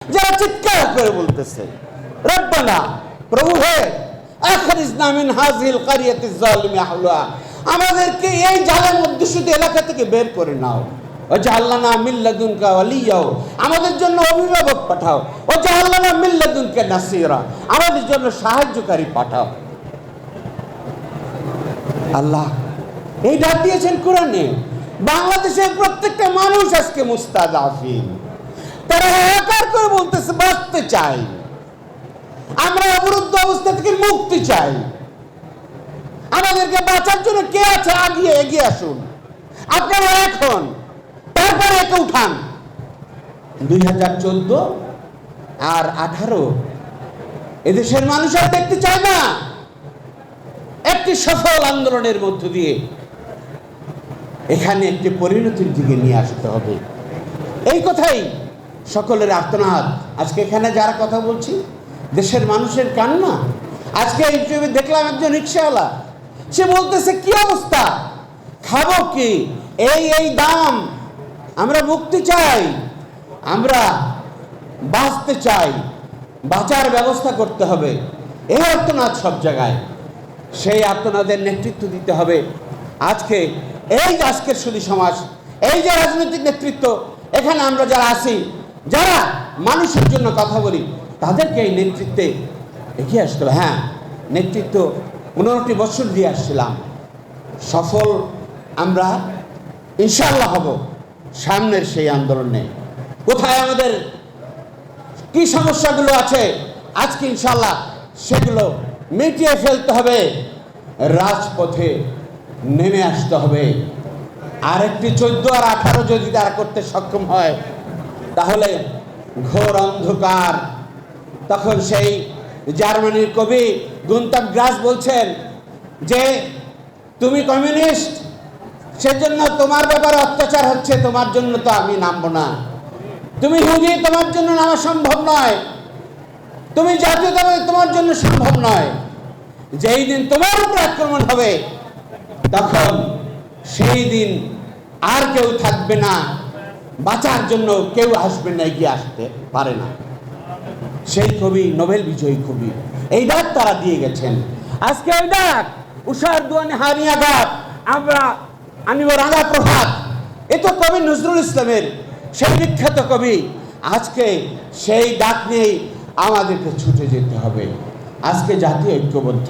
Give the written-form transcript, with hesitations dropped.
যারা চিৎকার করে বলতেছে রব্বানা, প্রভু হে আখরিজনা মিন হাযিহিল ক্বরিয়াতিজ যালিমি আহলুহা, আমাদেরকে এই জালেম অধ্যুষিত এলাকা থেকে বের করে নাও। ওয়াজআল লানা মিন লাদুনকা ওয়ালিয়্যা, আমাদের জন্য অভিভাবক পাঠাও। ওয়াজআল লানা মিন লাদুনকা নাসীরা, আমাদের জন্য সাহায্যকারী পাঠাও। আল্লাহ এই ডাক দিয়েছেন কোরআনে। বাংলাদেশের প্রত্যেকটা মানুষ আজকে মুস্তাদাফিন, তারা হাহাকার করে বলতেছে বাঁচতে চাই, আমরা অবরুদ্ধ অবস্থা থেকে মুক্তি চাই, আমাদেরকে বাঁচার জন্য কে আছে এগিয়ে আসুন। আপনারা এখন তারপরে একে উঠান। 2014 আর 18 এদেশের মানুষ আর দেখতে চায় না একটি সফল আন্দোলনের মধ্য দিয়ে এখানে একটি পরিণতির দিকে নিয়ে আসতে হবে। এই কথাই সকলের আর্তনাদ। আজকে এখানে যারা কথা বলছি দেশের মানুষের কান্না। আজকে ইউটিউবে দেখলাম একজন রিক্সাওয়ালা, সে বলতেছে কি অবস্থা, খাবো কি, এই দাম, আমরা মুক্তি চাই, আমরা বাঁচতে চাই, বাঁচার ব্যবস্থা করতে হবে। এই আর্তনাদ সব জায়গায়, সেই আর্তনাদের নেতৃত্ব দিতে হবে। আজকের সুধী সমাজ, এই যে রাজনৈতিক নেতৃত্ব, এখানে আমরা যারা আছি, যারা মানুষের জন্য কথা বলি, তাদেরকে এই নেতৃত্বে এগিয়ে আসতে হবে। হ্যাঁ, নেতৃত্ব 15টি বছর দিয়ে আসছিলাম, সফল আমরা ইনশাআল্লাহ হব সামনের সেই আন্দোলনে। কোথায় আমাদের কি সমস্যাগুলো আছে আজকে ইনশাআল্লাহ সেগুলো মিটিয়ে ফেলতে হবে, রাজপথে নেমে আসতে হবে। আরেকটি 14 আর 18 যদি তারা করতে সক্ষম হয়, তাহলে ঘোর অন্ধকার। তখন সেই জার্মানির কবি গুন্তাভ গ্রাস বলছেন যে তুমি কমিউনিস্ট, সেজন্য তোমার ব্যাপারে অত্যাচার হচ্ছে, তোমার জন্য তো আমি নামবো না। তুমি ইহুদি, তোমার জন্য নামা সম্ভব নয়। তুমি জাতীয়তাবাদী, তোমার জন্য সম্ভব নয়। যেই দিন তোমার উপর আক্রমণ হবে, তখন সেই দিন আর কেউ থাকবে না, বাঁচার জন্য কেউ আসবে না, এগিয়ে আসতে পারে না। সেই কবি, নোবেল বিজয়ী কবি, এই ডাক তারা দিয়ে গেছেন। আজকে এই ডাক উষার দুয়ানে হারিয়া ডাক আমরা আনিব রাঙা প্রভাত, এ তো কবি নজরুল ইসলামের সেই বিখ্যাত কবি। আজকে সেই ডাক নিয়েই আমাদেরকে ছুটে যেতে হবে। আজকে জাতীয় ঐক্যবদ্ধ।